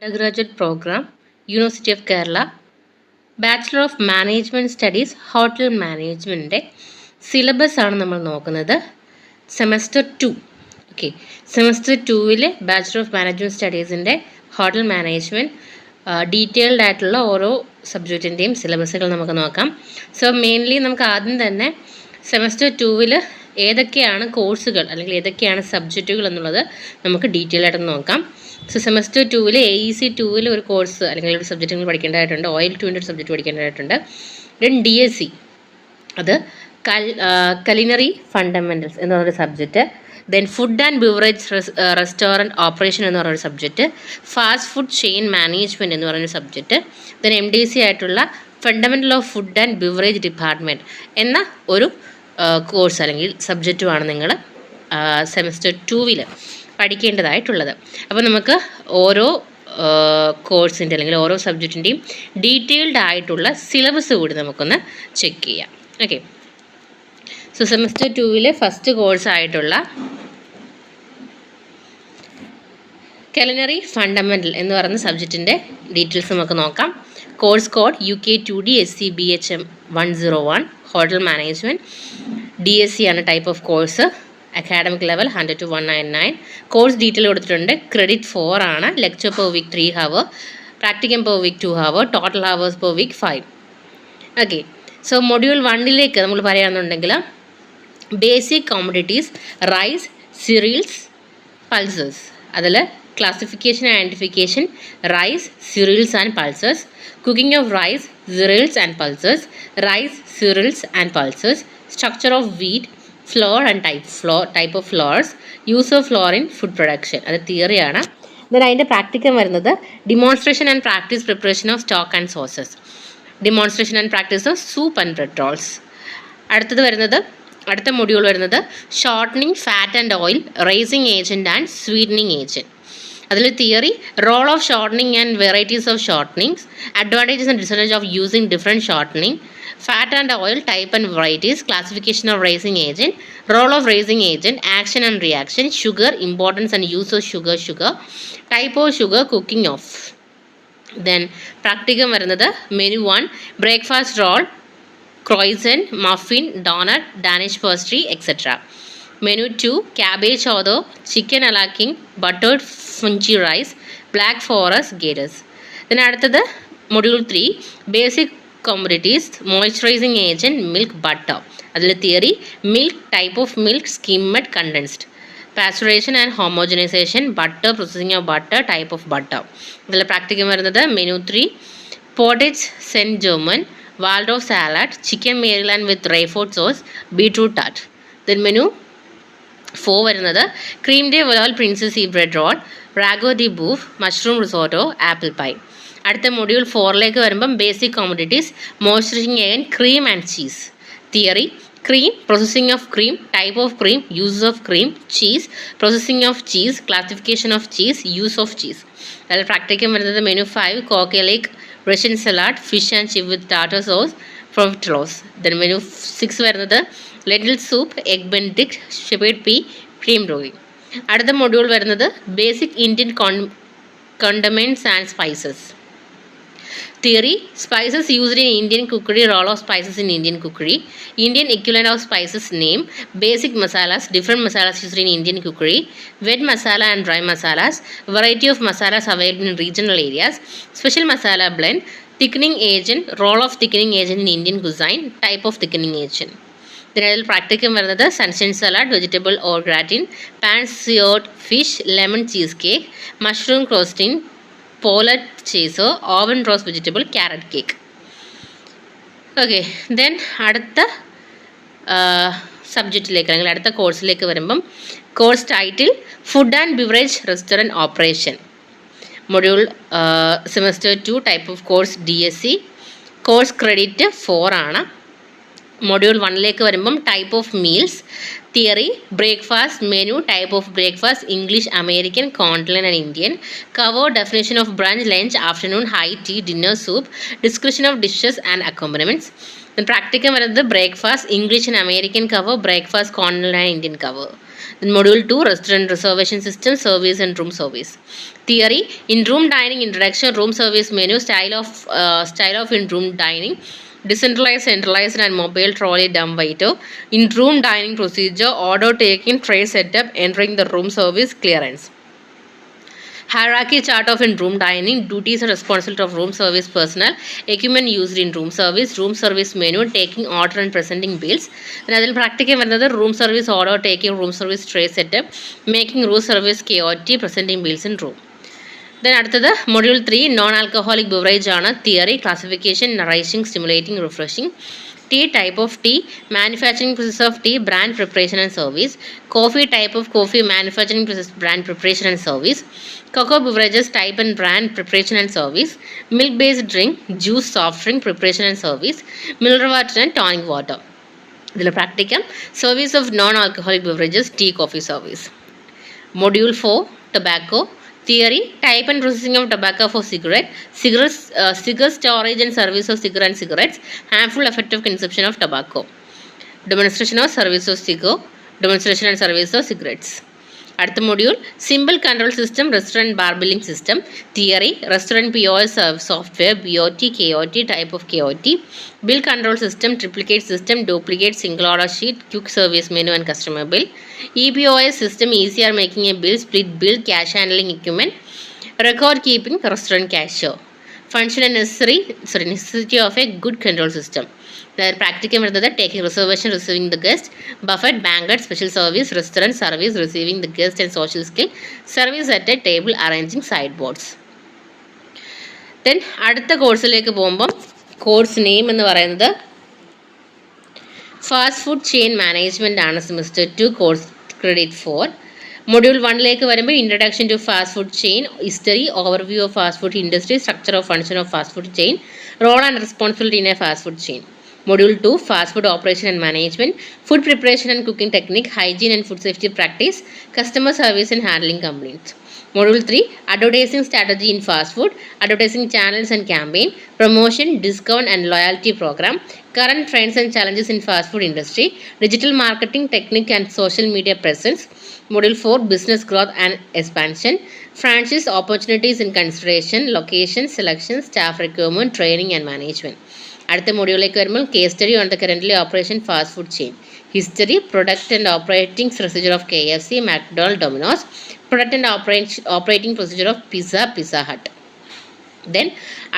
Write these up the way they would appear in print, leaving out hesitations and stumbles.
undergraduate program, University of Kerala, Bachelor of Management Studies, Hotel Management syllabus ആണ് നമ്മൾ നോക്കുന്നത്. Semester 2. Okay, semester 2 bachelor of management സ്റ്റഡീസിൻ്റെ hotel management detailed ആയിട്ടുള്ള ഓരോ സബ്ജക്റ്റിൻ്റെയും സിലബസുകൾ നമുക്ക് നോക്കാം. സോ മെയിൻലി നമുക്ക് ആദ്യം തന്നെ സെമസ്റ്റർ 2 ഏതൊക്കെയാണ് കോഴ്സുകൾ അല്ലെങ്കിൽ ഏതൊക്കെയാണ് സബ്ജക്റ്റുകൾ എന്നുള്ളത് നമുക്ക് ഡീറ്റെയിൽ ആയിട്ട് നോക്കാം. സോ സെമസ്റ്റർ 2 AEC 2 ഒരു കോഴ്സ് അല്ലെങ്കിൽ ഒരു സബ്ജക്റ്റുകൾ പഠിക്കേണ്ടതായിട്ടുണ്ട്. ഓയിൽ 2 ഒരു സബ്ജക്റ്റ് പഠിക്കേണ്ടതായിട്ടുണ്ട്. ദെൻ DSC അത് കലിനറി ഫണ്ടമെൻറ്റൽസ് എന്ന് പറഞ്ഞൊരു subject. Then food and beverage restaurant operation എന്ന് പറഞ്ഞൊരു subject. Fast food chain management എന്ന് പറഞ്ഞൊരു സബ്ജക്റ്റ്. ദെൻ MDC ആയിട്ടുള്ള fundamental of food and beverage department എന്ന ഒരു കോഴ്സ് അല്ലെങ്കിൽ സബ്ജക്റ്റുമാണ് നിങ്ങൾ സെമസ്റ്റർ 2 പഠിക്കേണ്ടതായിട്ടുള്ളത്. അപ്പോൾ നമുക്ക് ഓരോ കോഴ്സിൻ്റെ അല്ലെങ്കിൽ ഓരോ സബ്ജക്റ്റിൻ്റെയും ഡീറ്റെയിൽഡ് ആയിട്ടുള്ള സിലബസ് കൂടി നമുക്കൊന്ന് ചെക്ക് ചെയ്യാം. ഓക്കെ, സോ സെമസ്റ്റർ 2 ഫസ്റ്റ് കോഴ്സായിട്ടുള്ള കലിനറി ഫണ്ടമെൻ്റൽ എന്ന് പറയുന്ന സബ്ജക്റ്റിൻ്റെ ഡീറ്റെയിൽസ് നമുക്ക് നോക്കാം. Course code UK2D SCBHM 101 hotel management. DSC ആണ് type of course. Academic level 100 to 199. Course detail കൊടുത്തിട്ടുണ്ട്. ക്രെഡിറ്റ് 4 ആണ്. Lecture per week 3 hour, practicum per week 2 hour, total hours per week 5. Okay, so module 1 നമ്മൾ പറയുകയാണെന്നുണ്ടെങ്കിൽ basic commodities, rice, cereals, pulses. അതിൽ classification and identification, rice, cereals and pulses. Cooking of rice, cereals and pulses. Rice, cereals and pulses. Structure of wheat, flour and type of flours. Use of flour in food production. അത് തിയറിയാണ്. Then അതിൻ്റെ practicum വരുന്നത് demonstration and practice preparation of stock and sauces. Demonstration and practice of soup and bread rolls. അടുത്ത module വരുന്നത് shortening fat and oil, raising agent and sweetening agent. അതിൽ theory, role of shortening and varieties of shortenings, advantages and disadvantage of using different shortening, fat and oil, type and varieties, classification of raising agent, role of raising agent, action and reaction, sugar, importance and use of sugar, type of sugar, cooking of. Then practicum വരുന്നത് menu 1 breakfast roll, croissant, muffin, donut, Danish pastry, etc. Menu 2 cabbage odo, chicken a la king, buttered fungi rice, black forest gators. Then അടുത്തത് module 3 basic commodities, moisturizing agent, milk, butter. അതിൽ theory, milk, type of milk, skimmed, condensed. Pasteurization and homogenization, butter, processing of butter, type of butter. ഇതിൽ practicum വരുന്നത് menu 3 pottage Saint Germain, Waldorf salad, chicken Maryland with Rayford sauce, beetroot tart. Then menu 4 വരുന്നത് cream de Valal princess bread roll, rago de boeuf, mushroom risotto, apple pie. അടുത്ത module 4 വരുമ്പം basic commodities, moisturising agent, cream and cheese. Theory, cream, processing of cream, type of cream, use of cream, cheese, processing of cheese, classification of cheese, use of cheese. അതിൽ practicum വരുന്നത് menu 5 കോക്കലേക്ക്, Russian salad, fish and chip with tartar sauce, profiteroles. Then menu 6 വരുന്നത് lentil soup, egg benedict, shepherd pea, cream rolling. അടുത്ത module വരുന്നത് basic Indian condiments and spices. Theory, spices used in Indian cookery, role of spices in Indian cookery, Indian equivalent of spices name, basic masalas, different masalas used in Indian cookery, wet masala and dry masalas, variety of masalas available in regional areas, special masala blend, thickening agent, role of thickening agent in Indian cuisine, type of thickening agent. Then I will practicum വരുന്നത് sunshine salad, vegetable or gratin, pan-seared fish, lemon cheesecake, mushroom crosting, pollard chaser, oven roast vegetable, carrot cake. Okay, then അടുത്ത സബ്ജക്റ്റിലേക്ക് അല്ലെങ്കിൽ അടുത്ത കോഴ്സിലേക്ക് വരുമ്പം course title food and beverage restaurant operation. Module semester 2 type of course DSC. Course credit 4 ആണ്. Module 1 വരുമ്പം type of meals. Theory, breakfast menu, type of breakfast, English, American, continental and Indian. Cover definition of brunch, lunch, afternoon, high tea, dinner, soup, description of dishes and accompaniments. Practicum വരുന്നത് breakfast, English and American cover, breakfast, continental and Indian cover. Then module 2 restaurant reservation system, service and room service. Theory: in-room dining introduction, room service menu, style of in-room dining, decentralized, centralized, and mobile trolley dumb waiter. In-room dining procedure: order taking, tray setup, entering the room, service, clearance. Hierarchy chart of in-room dining, duties and responsibility of room service personnel, equipment used in room service menu, taking order and presenting bills. Then അതിൽ പ്രാക്ടിക്കാൻ വരുന്നത് room service order taking, room service tray setup, making room service KOT, presenting bills in room. Then അടുത്തത് module 3 non-alcoholic beverage ആണ്. Theory: classification, narration, stimulating, refreshing. Tea: type of tea, manufacturing process of tea, brand preparation and service. Coffee: type of coffee, manufacturing process, brand preparation and service. Cocoa beverages: type and brand, preparation and service. Milk based drink, juice, soft drink, preparation and service. Mineral water and tonic water. ഇതിൽ പ്രാക്ടിക്കാം service of non-alcoholic beverages, tea, coffee service. Module 4 tobacco. Theory: type and processing of tobacco for cigarettes, storage and service of cigar and cigarettes, harmful effect of consumption of tobacco. Demonstration of service of cigar, demonstration and service of cigarettes. അടുത്ത module simple control system, restaurant bar billing system. Theory: restaurant POS software, BOT, KOT, type of KOT. Bill control system, triplicate system, duplicate, single order sheet, quick service menu and customer bill. EPOS system, easier making a bill, split bill, cash handling equipment, record keeping, restaurant cashier. Function and necessity of a good control system. പ്രാക്ടിക്കാൻ വരുന്നത് taking reservation, receiving the guest, buffet, banquet, special service, restaurant service, receiving the guest and social skill, service at a table, arranging sideboards. Then അടുത്ത കോഴ്സിലേക്ക് പോകുമ്പോൾ course name എന്ന് പറയുന്നത് fast food chain management ആണ്. Semester 2 course credit 4. Module 1ലേക്ക് വരുമ്പോൾ introduction to fast food chain, history, overview of fast food industry, structure of function of fast food chain, role and responsibility in a fast food chain. Module 2 fast food operation and management, food preparation and cooking technique, hygiene and food safety practice, customer service and handling complaints. Module 3 advertising strategy in fast food, advertising channels and campaign, promotion, discount and loyalty program, current trends and challenges in fast food industry, digital marketing technique and social media presence. Module 4 business growth and expansion, franchise opportunities in consideration, location selection, staff requirement, training and management. അടുത്ത മൊഡ്യൂളിലേക്ക് വരുമ്പോൾ case study on the currently operation fast food chain, history, product and operating procedure of KFC, McDonald's, Domino's, product and operating procedure of Pizza Hut. Then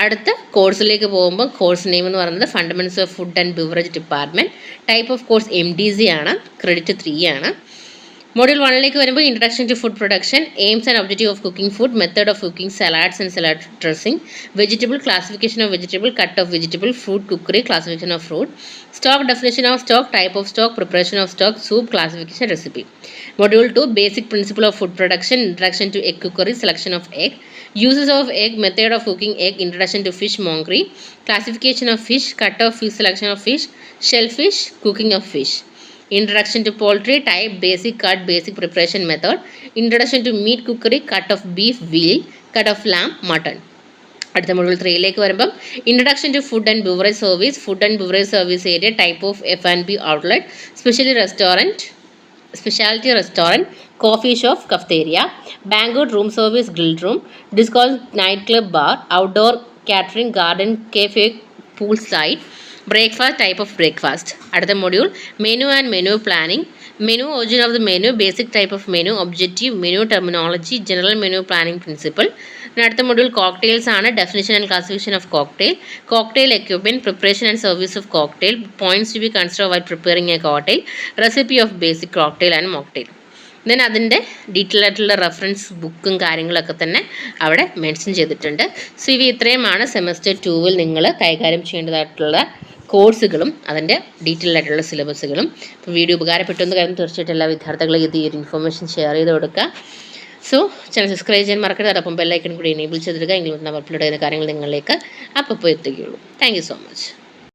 അടുത്ത കോഴ്സിലേക്ക് പോകുമ്പോൾ course name എന്ന് പറയുന്നത് fundamentals of food and beverage department. Type of course MDC ആണ്, credit 3 ആണ്. Module 1ലേക്ക് വരുമ്പോൾ introduction to food production, aims and objective of cooking food, method of cooking, salads and salad dressing, vegetable, classification of vegetable, cut of vegetable, fruit cookery, classification of fruit, stock, definition of stock, type of stock, preparation of stock, soup, classification, recipe. Module 2 basic principle of food production, introduction to egg cookery, selection of egg, uses of egg, method of cooking egg, introduction to fishmongery, classification of fish, cut of fish, selection of fish, shellfish, cooking of fish. Introduction to poultry, type, basic cut, basic preparation method. Introduction to meat cookery, cut of beef, veal, cut of lamb, mutton. അടുത്ത module 3ലേക്ക് വരുമ്പം introduction to food and beverage service, food and beverage service area, type of F&B outlet, speciality restaurant, coffee shop, cafeteria, banquet room service, grill room, discount night club, bar, outdoor catering, garden, cafe, poolside, breakfast, type of breakfast. അടുത്ത module menu and menu planning, menu, origin of the menu, basic type of menu, objective, menu terminology, general menu planning principle. അടുത്ത module cocktails ആണ്, definition and classification of cocktail, cocktail equipment, preparation and service of cocktail, points to be consider while preparing a cocktail, recipe of basic cocktail and mocktail. Then അതിൻ്റെ detail ആയിട്ടുള്ള reference ബുക്കും കാര്യങ്ങളൊക്കെ തന്നെ അവിടെ mention ചെയ്തിട്ടുണ്ട്. So ഇവ ഇത്രയുമാണ് semester 2 നിങ്ങൾ കൈകാര്യം ചെയ്യേണ്ടതായിട്ടുള്ള കോഴ്സുകളും അതിൻ്റെ ഡീറ്റെയിൽ ആയിട്ടുള്ള സിലബസുകളും. ഇപ്പോൾ വീഡിയോ ഉപകാരപ്പെട്ടെന്ന് കാര്യം തീർച്ചയായിട്ടും എല്ലാ വിദ്യാർത്ഥികളും ഇത് ഈ ഒരു ഇൻഫർമേഷൻ ഷെയർ ചെയ്ത് കൊടുക്കുക. സോ ചാനൽ സബ്സ്ക്രൈബ് ചെയ്യാൻ മറക്കരുത്. അതോടൊപ്പം ബെല്ലൈക്കൺ കൂടി എനേബിൾ ചെയ്തെടുക്കുക. എങ്കിലും നമ്മൾ അപ്ലോഡ് ചെയ്യുന്ന കാര്യങ്ങൾ നിങ്ങളിലേക്ക് അപ്പോൾ എത്തുകയുള്ളൂ. Thank you so much.